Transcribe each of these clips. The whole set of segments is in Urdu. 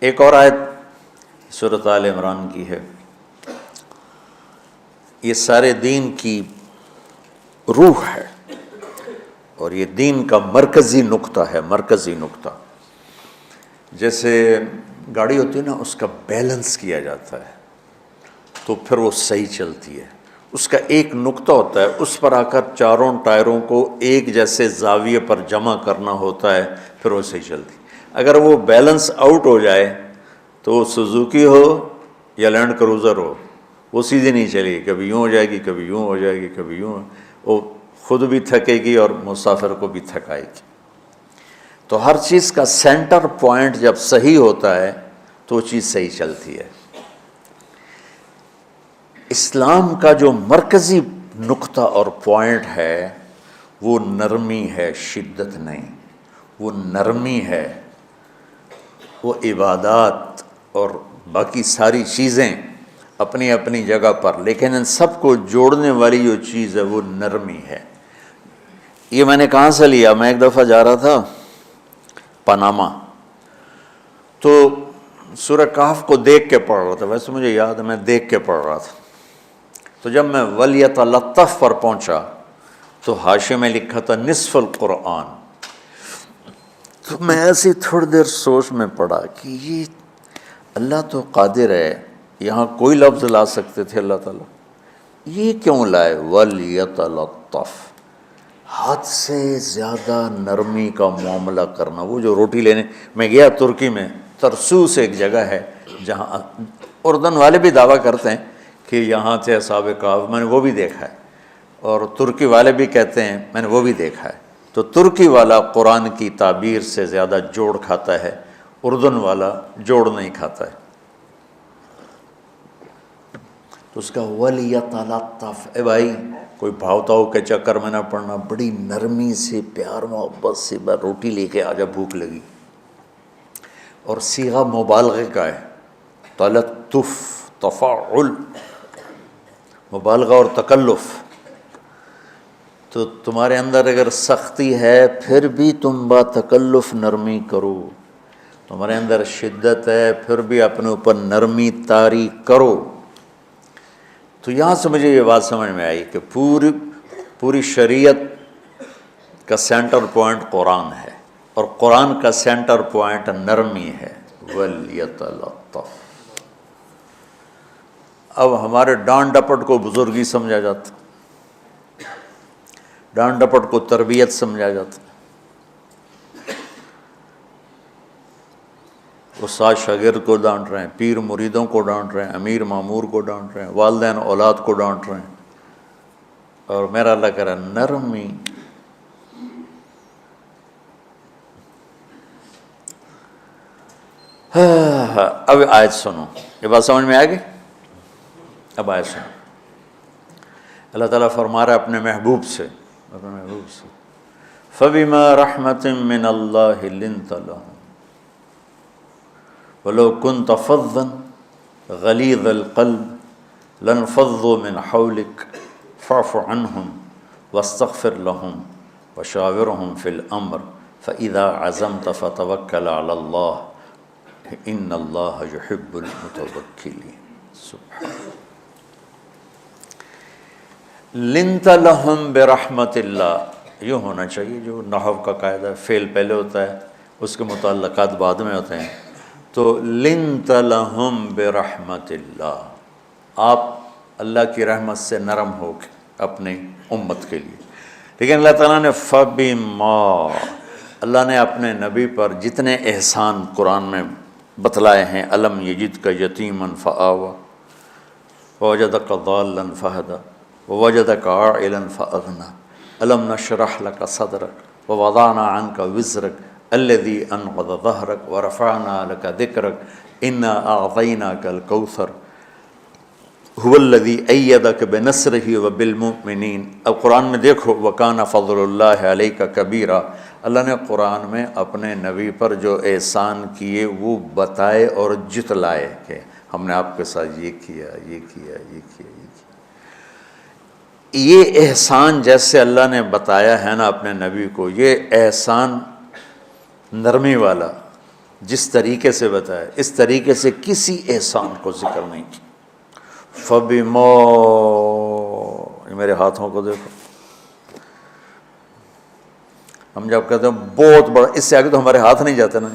ایک اور آیت سورۃ آل عمران کی ہے، یہ سارے دین کی روح ہے اور یہ دین کا مرکزی نقطہ ہے، مرکزی نقطہ۔ جیسے گاڑی ہوتی ہے نا، اس کا بیلنس کیا جاتا ہے تو پھر وہ صحیح چلتی ہے۔ اس کا ایک نقطہ ہوتا ہے، اس پر آ کر چاروں ٹائروں کو ایک جیسے زاویے پر جمع کرنا ہوتا ہے، پھر وہ صحیح چلتی ہے۔ اگر وہ بیلنس آؤٹ ہو جائے تو وہ سوزوکی ہو یا لینڈ کروزر ہو، وہ سیدھی نہیں چلے گی، کبھی یوں ہو جائے گی، کبھی یوں ہو جائے گی، کبھی یوں، وہ خود بھی تھکے گی اور مسافر کو بھی تھکائے گی۔ تو ہر چیز کا سینٹر پوائنٹ جب صحیح ہوتا ہے تو وہ چیز صحیح چلتی ہے۔ اسلام کا جو مرکزی نقطہ اور پوائنٹ ہے وہ نرمی ہے، شدت نہیں، وہ نرمی ہے۔ وہ عبادات اور باقی ساری چیزیں اپنی اپنی جگہ پر، لیکن ان سب کو جوڑنے والی جو چیز ہے وہ نرمی ہے۔ یہ میں نے کہاں سے لیا؟ میں ایک دفعہ جا رہا تھا پاناما، تو سورہ کہف کو دیکھ کے پڑھ رہا تھا، ویسے مجھے یاد ہے میں دیکھ کے پڑھ رہا تھا۔ تو جب میں وَلْيَتَلَطَّفْ پر پہنچا تو حاشیے میں لکھا تھا نصف القرآن۔ تو میں ایسی تھوڑی دیر سوچ میں پڑا کہ یہ اللہ تو قادر ہے، یہاں کوئی لفظ لا سکتے تھے اللہ تعالیٰ، یہ کیوں لائے وَلْيَتَلَطَّفْ؟ حد سے زیادہ نرمی کا معاملہ کرنا۔ وہ جو روٹی لینے میں گیا ترکی میں، ترسوس ایک جگہ ہے جہاں اردن والے بھی دعویٰ کرتے ہیں کہ یہاں تھے اصحاب کہف، میں نے وہ بھی دیکھا ہے، اور ترکی والے بھی کہتے ہیں میں نے وہ بھی دیکھا ہے۔ تو ترکی والا قرآن کی تعبیر سے زیادہ جوڑ کھاتا ہے، اردن والا جوڑ نہیں کھاتا ہے۔ تو اس کا وَلْيَتَلَطَّفْ، اے بھائی کوئی بھاؤ تاؤ کے چکر میں نہ پڑنا، بڑی نرمی سے پیار محبت سے روٹی لے کے آجا، بھوک لگی۔ اور صیغہ مبالغے کا ہے، تلطف، تفاعل، مبالغہ اور تکلف۔ تو تمہارے اندر اگر سختی ہے پھر بھی تم با تکلف نرمی کرو، تمہارے اندر شدت ہے پھر بھی اپنے اوپر نرمی طاری کرو۔ تو یہاں سے مجھے یہ بات سمجھ میں آئی کہ پوری شریعت کا سینٹر پوائنٹ قرآن ہے، اور قرآن کا سینٹر پوائنٹ نرمی ہے، وَلْيَتَلَطَّفْ۔ اب ہمارے ڈانٹ ڈپٹ کو بزرگی سمجھا جاتا، ڈانٹ ڈپٹ کو تربیت سمجھا جاتا، استاد شاگرد کو ڈانٹ رہے ہیں، پیر مریدوں کو ڈانٹ رہے ہیں، امیر مامور کو ڈانٹ رہے ہیں، والدین اولاد کو ڈانٹ رہے ہیں، اور میرا اللہ کہہ رہا ہے نرمی۔ اب آیت سنو، یہ بات سمجھ میں آ گئی؟ اب آیت سنو، اللہ تعالیٰ فرما رہا ہے اپنے محبوب سے، فَبِمَا رَحْمَةٍ مِّنَ اللَّهِ لِنْتَ لَهُمْ وَلَوْ كُنْتَ فَظًّا غَلِيظَ الْقَلْبِ لَانفَضُّوا مِنْ حَوْلِكَ فَاعْفُ عَنْهُمْ وَاسْتَغْفِرْ لَهُمْ وَشَاوِرْهُمْ فِي الْأَمْرِ فَإِذَا عَزَمْتَ فَتَوَكَّلْ عَلَى اللَّهِ إِنَّ اللَّهَ يُحِبُّ الْمُتَوَكِّلِينَ۔ سبحان لِنْتَ لَهُمْ بِرَحْمَةِ اللَّهِ، یوں ہونا چاہیے، جو نحو کا قاعدہ ہے، فعل پہلے ہوتا ہے اس کے متعلقات بعد میں ہوتے ہیں۔ تو لِنْتَ لَهُمْ بِرَحْمَةِ اللَّهِ، آپ اللہ کی رحمت سے نرم ہو کے اپنی امت کے لیے۔ لیکن اللہ تعالیٰ نے فَبِمَا، اللہ نے اپنے نبی پر جتنے احسان قرآن میں بتلائے ہیں، أَلَمْ يَجِدْكَ يَتِيمًا فَآوَىٰ وَوَجَدَكَ ضَالًّا فَهَدَىٰ وَوَجَدَكَ عَائِلًا فَأَغْنَىٰ أَلَمْ نَشْرَحْ لَكَ صَدْرَكَ وَوَضَعْنَا عَنْكَ وِزْرَكَ الَّذِي أَنقَضَ ظَهْرَكَ وَرَفَعْنَا لَكَ ذِكْرَكَ إِنَّا أَعْطَيْنَاكَ الْكَوْثَرَ هُوَ الَّذِي أَيَّدَكَ بِنَصْرِهِ وَبِالْمُؤْمِنِينَ۔ اب قرآن میں دیکھو وَكَانَ فَضْلُ اللَّهِ عَلَيْكَ كَبِيرًا، اللہ نے قرآن میں اپنے نبی پر جو احسان کیے وہ بتائے اور جتلائے کہ ہم نے آپ کے ساتھ یہ کیا، یہ کیا، یہ کیا، یہ کیا۔ یہ احسان جیسے اللہ نے بتایا ہے نا اپنے نبی کو، یہ احسان نرمی والا، جس طریقے سے بتایا اس طریقے سے کسی احسان کو ذکر نہیں کیا۔ فَبِمَا، یہ میرے ہاتھوں کو دیکھو، ہم جب کہتے ہیں بہت بڑا، اس سے آگے تو ہمارے ہاتھ نہیں جاتے نا۔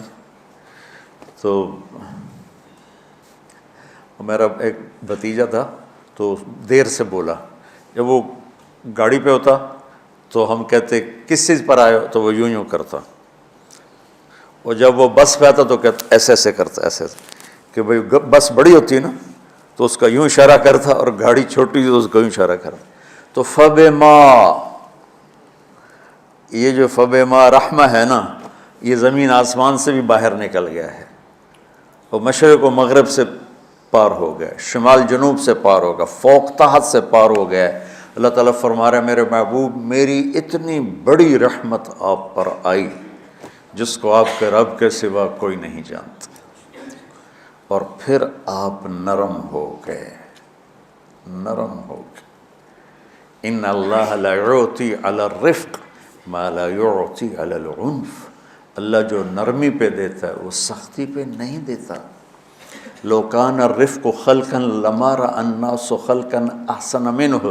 تو میرا ایک بھتیجا تھا تو دیر سے بولا، جب وہ گاڑی پہ ہوتا تو ہم کہتے کس چیز پر آئے ہو، تو وہ یوں کرتا، اور جب وہ بس پہ آتا تو کہتا ایسے ایسے کرتا، ایسے ایسے، کہ بھئی بس بڑی ہوتی ہے نا تو اس کا یوں اشارہ کرتا، اور گاڑی چھوٹی تو اس کا یوں اشارہ کرتا۔ تو فَبِمَا، یہ جو فَبِمَا رحمہ ہے نا، یہ زمین آسمان سے بھی باہر نکل گیا ہے، اور مشرق و مغرب سے پار ہو گیا، شمال جنوب سے پار ہو گیا، فوق تحت سے پار ہو گیا ہے۔ اللہ تعالیٰ فرما رہا ہے میرے محبوب میری اتنی بڑی رحمت آپ پر آئی جس کو آپ کے رب کے سوا کوئی نہیں جانتا، اور پھر آپ نرم ہو گئے، نرم ہو گئے۔ ان اللہ لا یعطی علی الرفق ما لا یعطی علی العنف، اللہ جو نرمی پہ دیتا ہے وہ سختی پہ نہیں دیتا۔ لو کان الرفق خلقا لما رأى الناس خلقا احسن منہ،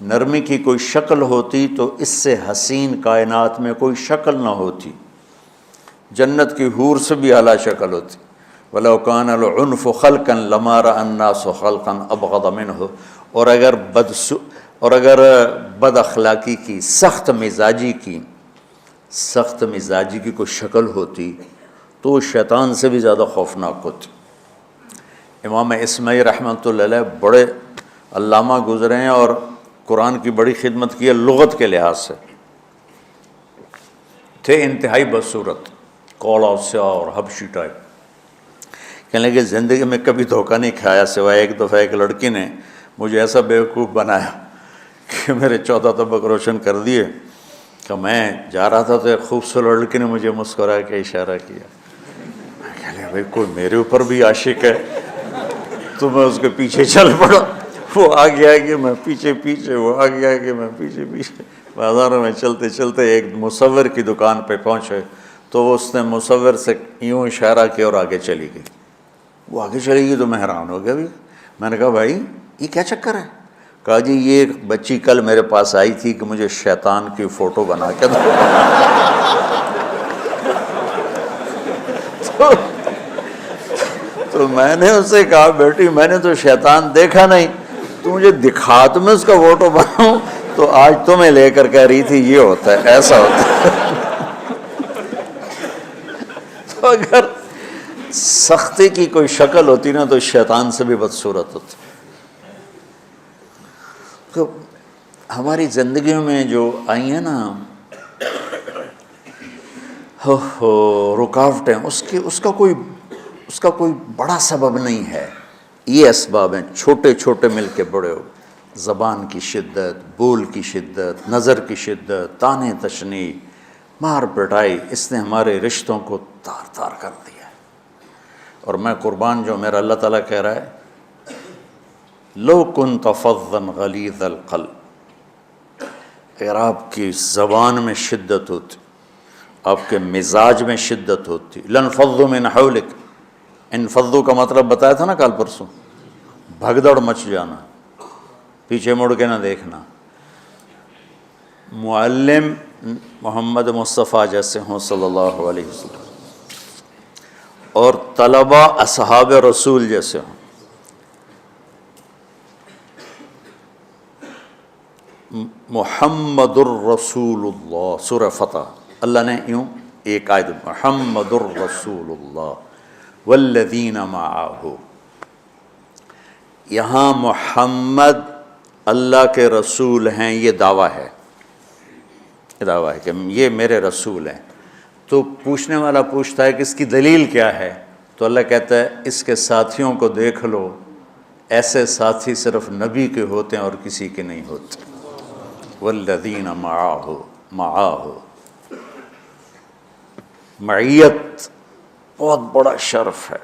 نرمی کی کوئی شکل ہوتی تو اس سے حسین کائنات میں کوئی شکل نہ ہوتی، جنت کی حور سے بھی اعلیٰ شکل ہوتی۔ وَلَوْ كَانَ الْعُنْفُ خَلْقًا لَمَا رَأَى النَّاسُ خَلْقًا أَبْغَضَ مِنْهُ، اور اگر بد اخلاقی کی، سخت مزاجی کی کوئی شکل ہوتی تو وہ شیطان سے بھی زیادہ خوفناک ہوتی۔ امام اسماعیل رحمۃ اللہ علیہ بڑے علامہ گزرے ہیں اور قرآن کی بڑی خدمت کی ہے لغت کے لحاظ سے، تھے انتہائی بدصورت، کوڑا سیاہ اور حبشی ٹائپ۔ کہنے لگے زندگی میں کبھی دھوکہ نہیں کھایا سوائے ایک دفعہ ایک لڑکی نے مجھے ایسا بیوقوف بنایا کہ میرے 14 طبق روشن کر دیے، کہ میں جا رہا تھا تو ایک خوبصورت لڑکی نے مجھے مسکرا کے اشارہ کیا، میں کہہ لیا بھائی کوئی میرے اوپر بھی عاشق ہے، تو میں اس کے پیچھے چل پڑا، وہ آگے آگے میں پیچھے پیچھے، وہ آگے آگے میں پیچھے پیچھے، بازاروں میں چلتے چلتے ایک مصور کی دکان پہ پہنچے تو اس نے مصور سے یوں اشارہ کیا اور آگے چلی گئی۔ وہ آگے چلی گئی تو میں حیران ہو گیا بھی، میں نے کہا بھائی یہ کیا چکر ہے؟ کہا جی یہ ایک بچی کل میرے پاس آئی تھی کہ مجھے شیطان کی فوٹو بنا کے دو۔ تو میں نے اس سے کہا بیٹی میں نے تو شیطان دیکھا نہیں، تو مجھے دکھا تو میں اس کا فوٹو بناؤں، تو آج تمہیں لے کر کہہ رہی تھی یہ ہوتا ہے ایسا ہوتا ہے۔ تو اگر سختی کی کوئی شکل ہوتی نا تو شیطان سے بھی بدصورت ہوتی۔ تو ہماری زندگیوں میں جو آئی ہیں نا رکاوٹیں، اس کا کوئی بڑا سبب نہیں ہے، یہ اسباب ہیں چھوٹے چھوٹے مل کے بڑے ہو، زبان کی شدت، بول کی شدت، نظر کی شدت، طعنے تشنیع، مار پٹائی، اس نے ہمارے رشتوں کو تار تار کر دیا ہے۔ اور میں قربان جو میرا اللہ تعالیٰ کہہ رہا ہے لو کنت فظا غلیظ القلب، اگر آپ کی زبان میں شدت ہوتی، آپ کے مزاج میں شدت ہوتی، لانفضوا من حولک، انفضوا کا مطلب بتایا تھا نا کل پرسوں، بھگدڑ مچ جانا، پیچھے مڑ کے نہ دیکھنا۔ معلم محمد مصطفیٰ جیسے ہوں صلی اللہ علیہ وسلم، اور طلبہ اصحاب رسول جیسے ہوں، محمد الرسول اللہ، سورہ فتح اللہ نے یوں ایک آیت محمد الرسول اللہ والذین معہ، یہاں محمد اللہ کے رسول ہیں، یہ دعویٰ ہے، کہ یہ میرے رسول ہیں۔ تو پوچھنے والا پوچھتا ہے کہ اس کی دلیل کیا ہے، تو اللہ کہتا ہے اس کے ساتھیوں کو دیکھ لو، ایسے ساتھی صرف نبی کے ہوتے ہیں اور کسی کے نہیں ہوتے۔ والذین معاہ، معیت بہت بڑا شرف ہے۔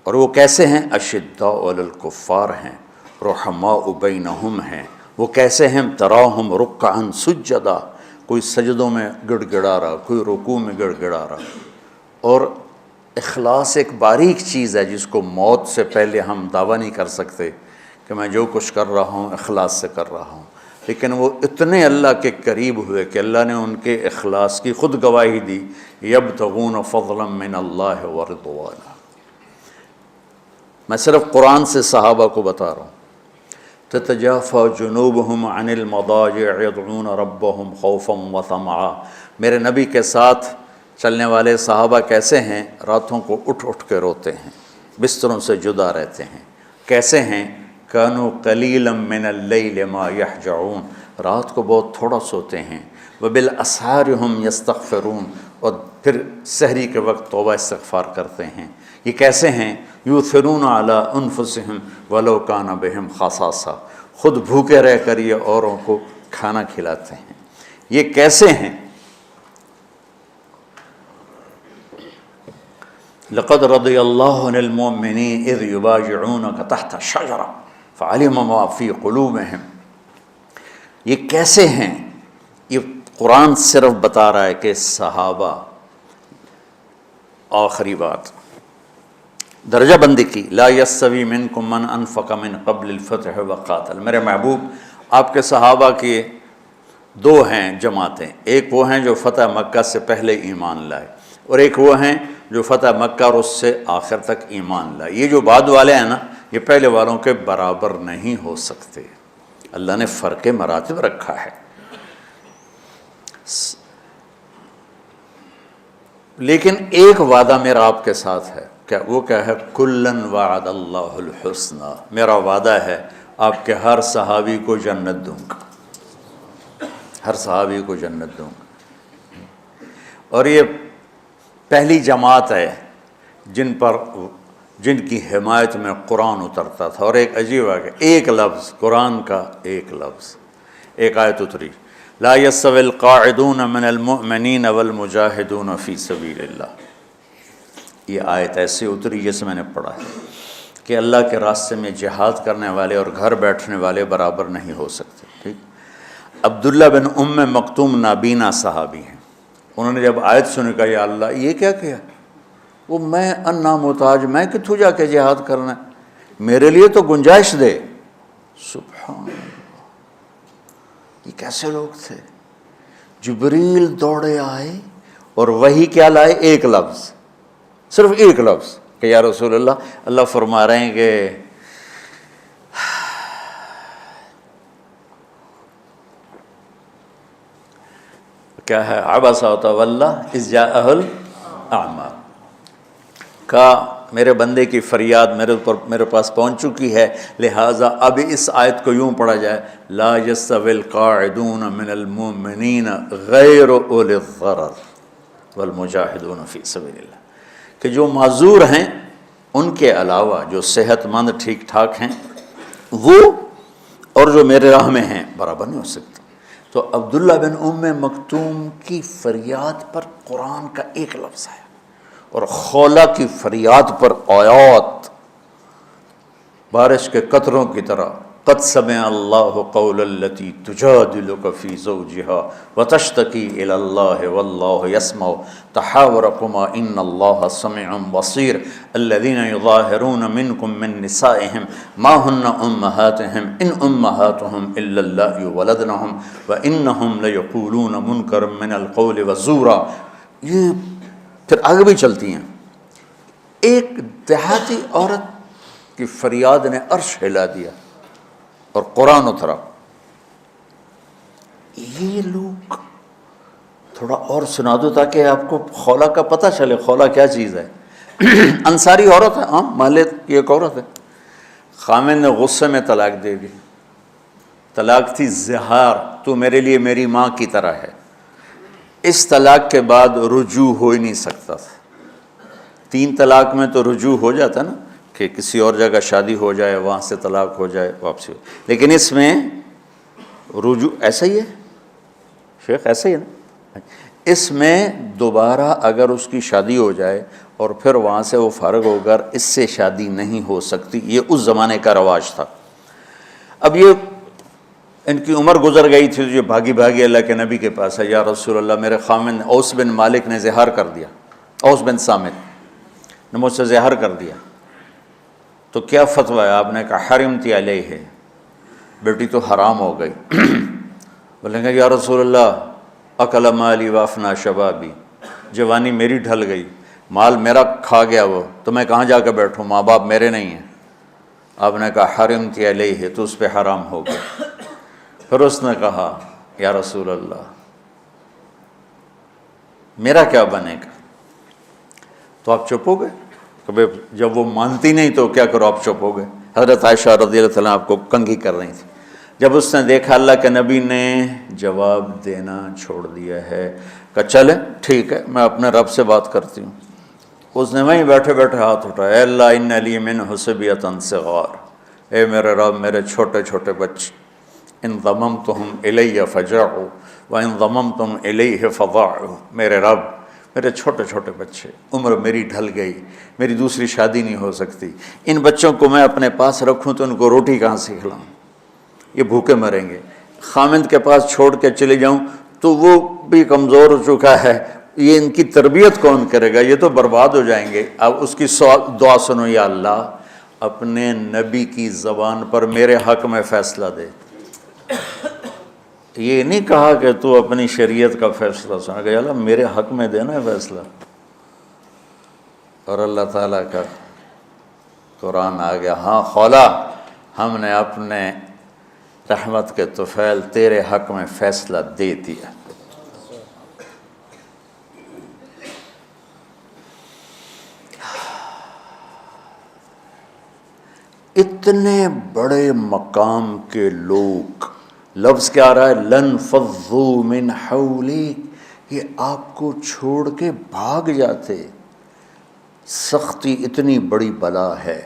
اور وہ کیسے ہیں؟ اشداء علی الکفار ہیں، رحماء بینہم ہیں۔ وہ کیسے ہیں؟ تراہم رکعا سجدا، کوئی سجدوں میں گڑ گڑا رہا، کوئی رکوع میں گڑ گڑا رہا، اور اخلاص ایک باریک چیز ہے جس کو موت سے پہلے ہم دعویٰ نہیں کر سکتے کہ میں جو کچھ کر رہا ہوں اخلاص سے کر رہا ہوں، لیکن وہ اتنے اللہ کے قریب ہوئے کہ اللہ نے ان کے اخلاص کی خود گواہی دی، یبتغون فضلا من اللہ ورضوانا۔ میں صرف قرآن سے صحابہ کو بتا رہا ہوں، تتجافى جنوبهم عن المضاجع يدعون ربهم خوفا وطمعا۔ میرے نبی کے ساتھ چلنے والے صحابہ کیسے ہیں؟ راتوں کو اٹھ اٹھ کے روتے ہیں، بستروں سے جدا رہتے ہیں۔ کیسے ہیں؟ كانوا قليلا من الليل ما يهجعون، رات کو بہت تھوڑا سوتے ہیں۔ وبالاسحار هم يستغفرون، اور پھر سحری کے وقت توبہ استغفار کرتے ہیں۔ یہ کیسے ہیں؟ یؤثرون علی انفسہم ولو کان بہم خصاصہ، خود بھوکے رہ کر یہ اوروں کو کھانا کھلاتے ہیں۔ یہ کیسے ہیں؟ لقد رضی اللہ عن المؤمنین اذ یبایعونک تحت الشجرہ فعلم ما فی قلوبہم۔ یہ کیسے ہیں؟ یہ قرآن صرف بتا رہا ہے کہ صحابہ، آخری بات درجہ بندی کی، لا یستوی منکم من انفق من قبل الفتح وقاتل۔ میرے محبوب، آپ کے صحابہ کے دو ہیں جماعتیں، ایک وہ ہیں جو فتح مکہ سے پہلے ایمان لائے، اور ایک وہ ہیں جو فتح مکہ اور اس سے آخر تک ایمان لائے۔ یہ جو بعد والے ہیں نا، یہ پہلے والوں کے برابر نہیں ہو سکتے، اللہ نے فرق مراتب رکھا ہے۔ لیکن ایک وعدہ میرا آپ کے ساتھ ہے، وہ کیا ہے؟ کلن وعد اللہ الحسنہ، میرا وعدہ ہے آپ کے ہر صحابی کو جنت دوں گا، ہر صحابی کو جنت دوں گا۔ اور یہ پہلی جماعت ہے جن کی حمایت میں قرآن اترتا تھا۔ اور ایک عجیب ہے کہ ایک لفظ قرآن کا، ایک لفظ، ایک آیت اتری، لا یستوی القاعدون من المؤمنین والمجاہدون فی سبیل اللہ۔ یہ آیت ایسے اتری جیسے میں نے پڑھا ہے کہ اللہ کے راستے میں جہاد کرنے والے اور گھر بیٹھنے والے برابر نہیں ہو سکتے۔ ٹھیک، عبداللہ بن ام مکتوم نابینا صحابی ہیں، انہوں نے جب آیت سنی کہا یا اللہ یہ کیا کیا؟ وہ میں انا محتاج، میں کتوں جا کے جہاد کرنا ہے، میرے لیے تو گنجائش دے۔ سبحان اللہ، یہ کیسے لوگ تھے؟ جبریل دوڑے آئے اور وہی کیا لائے؟ ایک لفظ، صرف ایک لفظ کہ یا رسول اللہ، اللہ فرما رہے ہیں کہ کیا ہے؟ عبس وتولی اذ جاءہ الاعمی، کہا میرے بندے کی فریاد میرے پاس پہنچ چکی ہے، لہٰذا اب اس آیت کو یوں پڑھا جائے، لا یستوی القاعدون من المؤمنین غیر اولی الضرر والمجاہدون فی سبیل اللہ، کہ جو معذور ہیں ان کے علاوہ جو صحت مند ٹھیک ٹھاک ہیں وہ، اور جو میرے راہ میں ہیں، برابر نہیں ہو سکتے۔ تو عبداللہ بن ام مکتوم کی فریاد پر قرآن کا ایک لفظ ہے، اور خولہ کی فریاد پر آیات بارش کے قطروں کی طرح، قد سمع اللہ قول التی تجادلک فی زوجها وتشتکی الی اللہ واللہ یسمع تحاورکما ان اللہ سمیع بصیر الذین یظاہرون منکم من نسائہم ما ہن امہاتہم ان امہاتہم الا اللائي ولدنہم وانہم لیقولون منکرا من القول وزورا۔ یہ پھر آگے بھی چلتی ہیں۔ ایک دیہاتی عورت کی فریاد نے عرش ہلا دیا اور قرآن اترا۔ یہ لوگ تھوڑا اور سنا دو تاکہ آپ کو خولہ کا پتہ چلے، خولہ کیا چیز ہے۔ انصاری عورت ہے، ہاں، محلے کی ایک عورت ہے، خامن نے غصے میں طلاق دے دی، طلاق تھی زہار، تو میرے لیے میری ماں کی طرح ہے۔ اس طلاق کے بعد رجوع ہو ہی نہیں سکتا تھا۔ 3 طلاق میں تو رجوع ہو جاتا نا، کہ کسی اور جگہ شادی ہو جائے، وہاں سے طلاق ہو جائے، واپسی ہو، لیکن اس میں رجوع ایسا ہی ہے شیخ، ایسا ہی ہے نا، اس میں دوبارہ اگر اس کی شادی ہو جائے اور پھر وہاں سے وہ فارغ ہو کر اس سے شادی نہیں ہو سکتی، یہ اس زمانے کا رواج تھا۔ اب یہ ان کی عمر گزر گئی تھی، جو بھاگی بھاگی اللہ کے نبی کے پاس ہے، یا رسول اللہ میرے خامن اوس بن مالک نے زہار کر دیا، اوس بن صامت نے مجھ سے زہر کر دیا، تو کیا فتویٰ ہے؟ آپ نے کہا حرمتی علیہ ہے، بیٹی تو حرام ہو گئی۔ بولیں گے یا رسول اللہ اکل مالی وافنا شبابی، جوانی میری ڈھل گئی، مال میرا کھا گیا وہ، تو میں کہاں جا کے بیٹھوں، ماں باپ میرے نہیں ہیں۔ آپ نے کہا حرمتی علیہ ہے، تو اس پہ حرام ہو گیا۔ پھر اس نے کہا یا رسول اللہ میرا کیا بنے گا؟ تو آپ چپ ہو گئے کہ جب وہ مانتی نہیں تو کیا کرو، آپ چپ ہو گئے۔ حضرت عائشہ رضی اللہ تعالیٰ آپ کو کنگھی کر رہی تھی۔ جب اس نے دیکھا اللہ کے نبی نے جواب دینا چھوڑ دیا ہے، کہ چلے ٹھیک ہے میں اپنے رب سے بات کرتی ہوں، اس نے وہیں بیٹھے بیٹھے ہاتھ اٹھایا، اے اللہ ان لی منہ صبیۃ صغار، اے میرے رب میرے چھوٹے چھوٹے بچے، ان ضممتہم الی فجعوا وان ضممتم الیہ فضاعوا، میرے رب میرے چھوٹے چھوٹے بچے، عمر میری ڈھل گئی، میری دوسری شادی نہیں ہو سکتی، ان بچوں کو میں اپنے پاس رکھوں تو ان کو روٹی کہاں سے کھلاؤں، یہ بھوکے مریں گے، خامند کے پاس چھوڑ کے چلے جاؤں تو وہ بھی کمزور ہو چکا ہے، یہ ان کی تربیت کون کرے گا، یہ تو برباد ہو جائیں گے۔ اب اس کی دعا سنو، یا اللہ اپنے نبی کی زبان پر میرے حق میں فیصلہ دے۔ یہ نہیں کہا کہ تو اپنی شریعت کا فیصلہ سنا، کہ اللہ میرے حق میں دینا ہے فیصلہ۔ اور اللہ تعالیٰ کا قرآن آ گیا، ہاں خولا ہم نے اپنے رحمت کے طفیل تیرے حق میں فیصلہ دے دیا۔ اتنے بڑے مقام کے لوگ، لفظ کیا آ رہا ہے، لن فضوا من حولک، یہ آپ کو چھوڑ کے بھاگ جاتے۔ سختی اتنی بڑی بلا ہے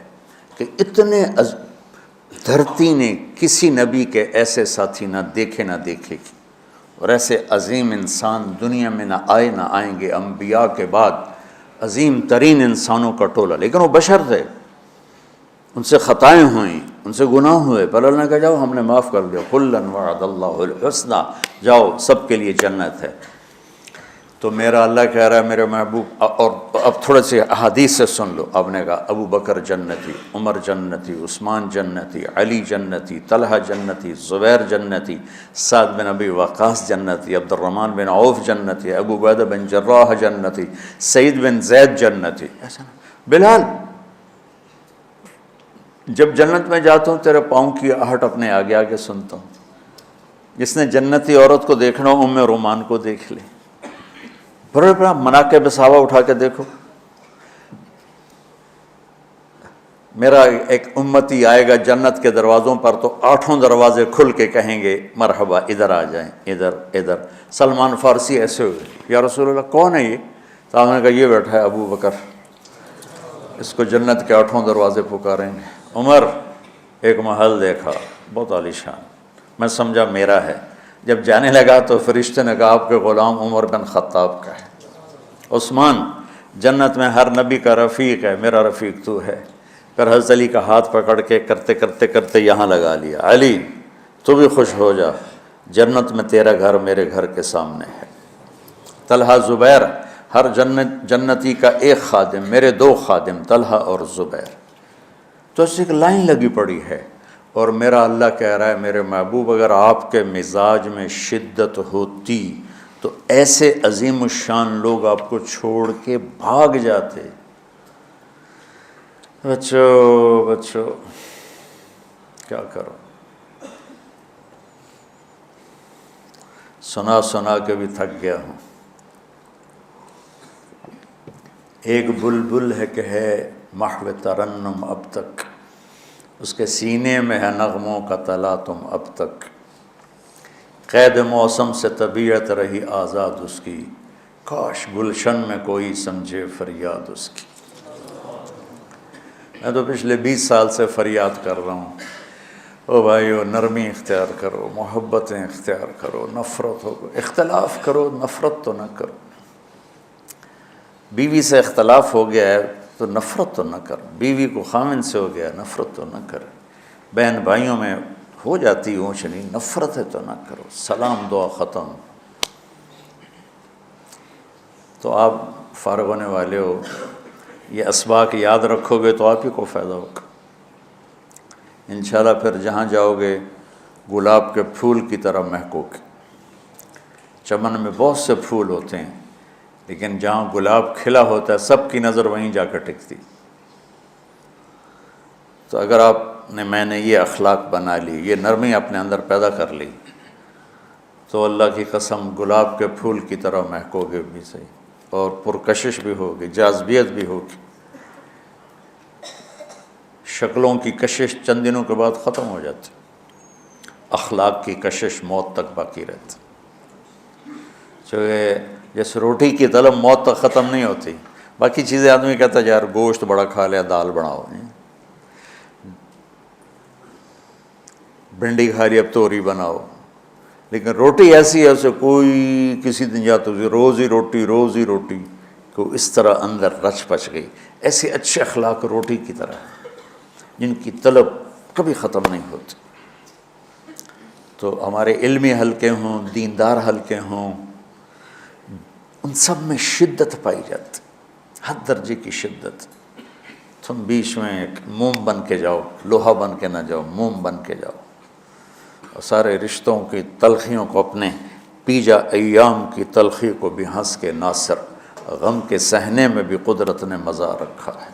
کہ اتنے دھرتی نے کسی نبی کے ایسے ساتھی نہ دیکھے گی، اور ایسے عظیم انسان دنیا میں نہ آئیں گے، انبیاء کے بعد عظیم ترین انسانوں کا ٹولہ، لیکن وہ بشر تھے، ان سے خطائیں ہوئیں، ان سے گناہ ہوئے، پر اللہ نے کہا جاؤ ہم نے معاف کر دیا، کلا وعد اللہ الحسنی، جاؤ سب کے لیے جنت ہے۔ تو میرا اللہ کہہ رہا ہے میرے محبوب، اور اب تھوڑے سے احادیث سے سن لو۔ آپ نے کہا ابو بکر جنتی، عمر جنتی، عثمان جنتی، علی جنتی، طلحہ جنتی، زبیر جنتی، سعد بن ابی وقاص جنتی، عبد الرحمن بن عوف جنتی، ابو عبیدہ بن جراح جنتی، سعید بن زید جنتی، ایسا نا بلال جب جنت میں جاتا ہوں تیرے پاؤں کی آہٹ اپنے آگے آگے سنتا ہوں۔ جس نے جنتی عورت کو دیکھنا ہو ام رومان کو دیکھ لے، بڑے بڑا مناقب صحابہ اٹھا کے دیکھو۔ میرا ایک امتی آئے گا جنت کے دروازوں پر تو 8 دروازے کھل کے کہیں گے مرحبا ادھر آ جائیں، ادھر۔ سلمان فارسی ایسے ہوئے، یا رسول اللہ کون ہے یہ؟ تو آپ نے کہا یہ بیٹھا ہے ابو بکر، اس کو جنت کے 8 دروازے پکاریں گے۔ عمر ایک محل دیکھا بہت عالیشان، میں سمجھا میرا ہے، جب جانے لگا تو فرشتے نے کہا آپ کے غلام عمر بن خطاب کا ہے۔ عثمان جنت میں ہر نبی کا رفیق ہے، میرا رفیق تو ہے۔ پھر حضرت علی کا ہاتھ پکڑ کے کرتے یہاں لگا لیا، علی تو بھی خوش ہو جا، جنت میں تیرا گھر میرے گھر کے سامنے ہے۔ طلحہ زبیر، ہر جنتی کا ایک خادم، میرے 2 خادم طلحہ اور زبیر۔ تو اس ایک لائن لگی پڑی ہے، اور میرا اللہ کہہ رہا ہے میرے محبوب اگر آپ کے مزاج میں شدت ہوتی تو ایسے عظیم الشان لوگ آپ کو چھوڑ کے بھاگ جاتے۔ بچو کیا کرو، سنا کے بھی تھک گیا ہوں۔ ایک بلبل ہے کہ ہے محو ترنم اب تک، اس کے سینے میں ہے نغموں کا تلا تم اب تک، قید موسم سے طبیعت رہی آزاد اس کی، کاش گلشن میں کوئی سمجھے فریاد اس کی۔ میں تو پچھلے 20 سال سے فریاد کر رہا ہوں، او بھائیو نرمی اختیار کرو، محبتیں اختیار کرو، نفرت ہو، اختلاف کرو، نفرت تو نہ کرو۔ بیوی سے اختلاف ہو گیا ہے تو نفرت تو نہ کر، بیوی کو خامن سے ہو گیا نفرت تو نہ کر، بہن بھائیوں میں ہو جاتی اونچ نہیں، نفرت ہے تو نہ کرو، سلام دعا ختم۔ تو آپ فارغ ہونے والے ہو، یہ اسباق یاد رکھو گے تو آپ ہی کو فائدہ ہوگا انشاءاللہ۔ پھر جہاں جاؤ گے گلاب کے پھول کی طرح مہکو گے۔ چمن میں بہت سے پھول ہوتے ہیں، لیکن جہاں گلاب کھلا ہوتا ہے سب کی نظر وہیں جا کر ٹکتی۔ تو اگر میں نے یہ اخلاق بنا لی، یہ نرمی اپنے اندر پیدا کر لی، تو اللہ کی قسم گلاب کے پھول کی طرح مہکو گے بھی صحیح، اور پرکشش بھی ہوگی، جاذبیت بھی ہوگی۔ شکلوں کی کشش چند دنوں کے بعد ختم ہو جاتی، اخلاق کی کشش موت تک باقی رہتی۔ جیسے روٹی کی طلب موت تک ختم نہیں ہوتی، باقی چیزیں آدمی کہتا ہے یار گوشت بڑا کھا لیا، دال بناؤ، بھنڈی کھا لی اب توری بناؤ، لیکن روٹی ایسی ہے اسے کوئی کسی دن جاتا روز ہی روٹی کو اس طرح اندر رچ پچ گئی۔ ایسے اچھے اخلاق روٹی کی طرح ہیں جن کی طلب کبھی ختم نہیں ہوتی۔ تو ہمارے علمی حلقے ہوں، دیندار حلقے ہوں، ان سب میں شدت پائی جاتی، ہر درجے کی شدت۔ تم بیچ میں ایک موم بن کے جاؤ، لوہا بن کے نہ جاؤ، موم بن کے جاؤ، اور سارے رشتوں کی تلخیوں کو اپنے پی جا، ایام کی تلخی کو بھی ہنس کے ناصر، غم کے سہنے میں بھی قدرت نے مزہ رکھا ہے۔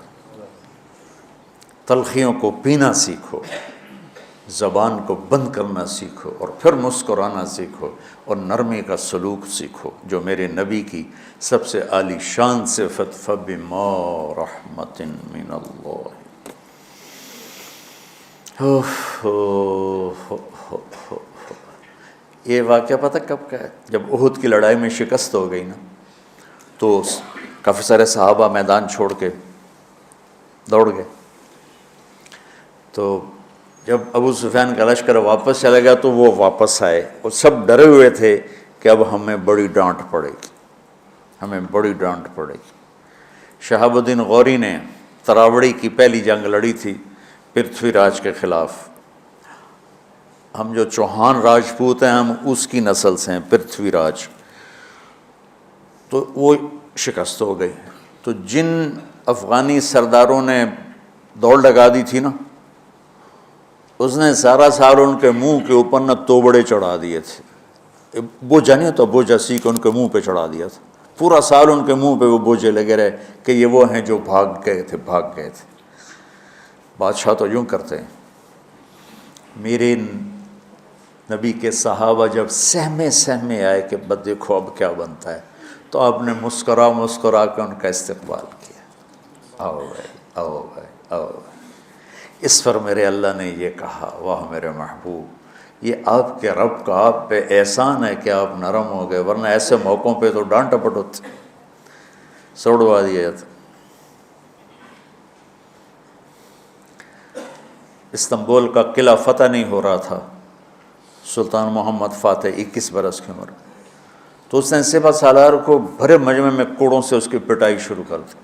تلخیوں کو پینا سیکھو، زبان کو بند کرنا سیکھو، اور پھر مسکرانا سیکھو، اور نرمی کا سلوک سیکھو جو میرے نبی کی سب سے عالی شان صفت فَبِمَا رَحْمَةٍ مِّنَ اللَّهِ۔ یہ واقعہ پتہ کب کا ہے؟ جب احد کی لڑائی میں شکست ہو گئی نا، تو کافی سارے صحابہ میدان چھوڑ کے دوڑ گئے۔ تو جب ابو سفیان کا لشکر واپس چلا گیا تو وہ واپس آئے، اور سب ڈرے ہوئے تھے کہ اب ہمیں بڑی ڈانٹ پڑے گی، ہمیں بڑی ڈانٹ پڑے گی۔ شہاب الدین غوری نے تراوڑی کی پہلی جنگ لڑی تھی پرتھوی راج کے خلاف۔ ہم جو چوہان راجپوت ہیں ہم اس کی نسل سے ہیں، پرتھوی راج، تو وہ شکست ہو گئی۔ تو جن افغانی سرداروں نے دوڑ لگا دی تھی نا، اس نے سارا سال ان کے منہ کے اوپر نہ توبڑے چڑھا دیے تھے، بوجھا نہیں ہوتا، بوجھا سیکھ ان کے منہ پہ چڑھا دیا تھا، پورا سال ان کے منہ پہ وہ بوجھے لگے رہے کہ یہ وہ ہیں جو بھاگ گئے تھے۔ بادشاہ تو یوں کرتے ہیں۔ میرے نبی کے صحابہ جب سہمے آئے کہ بس دیکھو اب کیا بنتا ہے، تو آپ نے مسکرا کے ان کا استقبال کیا، آؤ بھائی آؤ بھائی آؤ بھائی۔ اس پر میرے اللہ نے یہ کہا، واہ میرے محبوب، یہ آپ کے رب کا آپ پہ احسان ہے کہ آپ نرم ہو گئے، ورنہ ایسے موقعوں پہ تو ڈانٹ ٹپٹ ہوتی، سوڑوا دیا جاتا۔ استنبول کا قلعہ فتح نہیں ہو رہا تھا، سلطان محمد فاتح 21 برس کی عمر، تو اس نے سپہ سالار کو بھرے مجمع میں کوڑوں سے اس کی پٹائی شروع کر دی،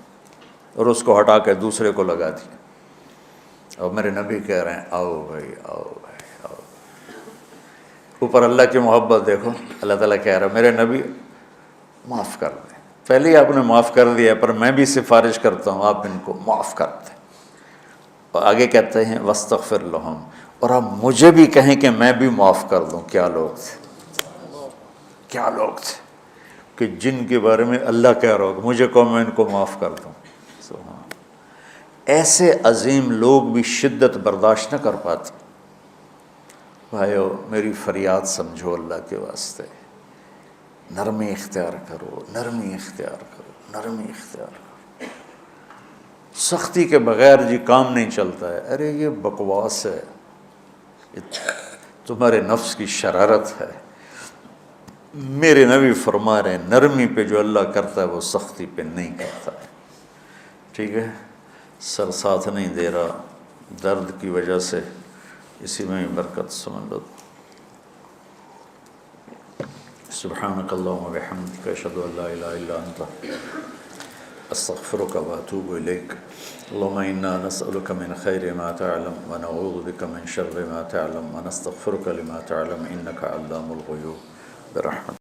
اور اس کو ہٹا کے دوسرے کو لگا دیا۔ اور میرے نبی کہہ رہے ہیں آؤ بھائی آؤ بھائی آؤ۔ اوپر اللہ کی محبت دیکھو، اللہ تعالیٰ کہہ رہا ہے میرے نبی معاف کر دیں، پہلے ہی آپ نے معاف کر دیا، پر میں بھی سفارش کرتا ہوں آپ ان کو معاف کر دیں۔ اور آگے کہتے ہیں وَاسْتَغْفِرْ لَهُمْ، اور آپ مجھے بھی کہیں کہ میں بھی معاف کر دوں۔ کیا لوگ تھے، کیا لوگ تھے کہ جن کے بارے میں اللہ کہہ رہا ہوگا مجھے کہو میں ان کو معاف کر دوں۔ ایسے عظیم لوگ بھی شدت برداشت نہ کر پاتے۔ بھائیو میری فریاد سمجھو اللہ کے واسطے، نرمی اختیار کرو، نرمی اختیار کرو، نرمی اختیار کرو۔ سختی کے بغیر جی کام نہیں چلتا ہے، ارے یہ بکواس ہے، تمہارے نفس کی شرارت ہے۔ میرے نبی فرما رہے ہیں نرمی پہ جو اللہ کرتا ہے وہ سختی پہ نہیں کرتا ہے۔ ٹھیک ہے، سر ساتھ نہیں دے رہا درد کی وجہ سے، اسی میں برکت سمجھ لو۔ سبحانک اللہم و بحمدک، اشہد ان لا الہ الا انت، استغفرک و اتوب الیک۔ اللہم انا نسألک من خیر ما تعلم ونعوذ بک من شر ما تعلم ونستغفرک لما تعلم انک علام الغیوب برحمتک۔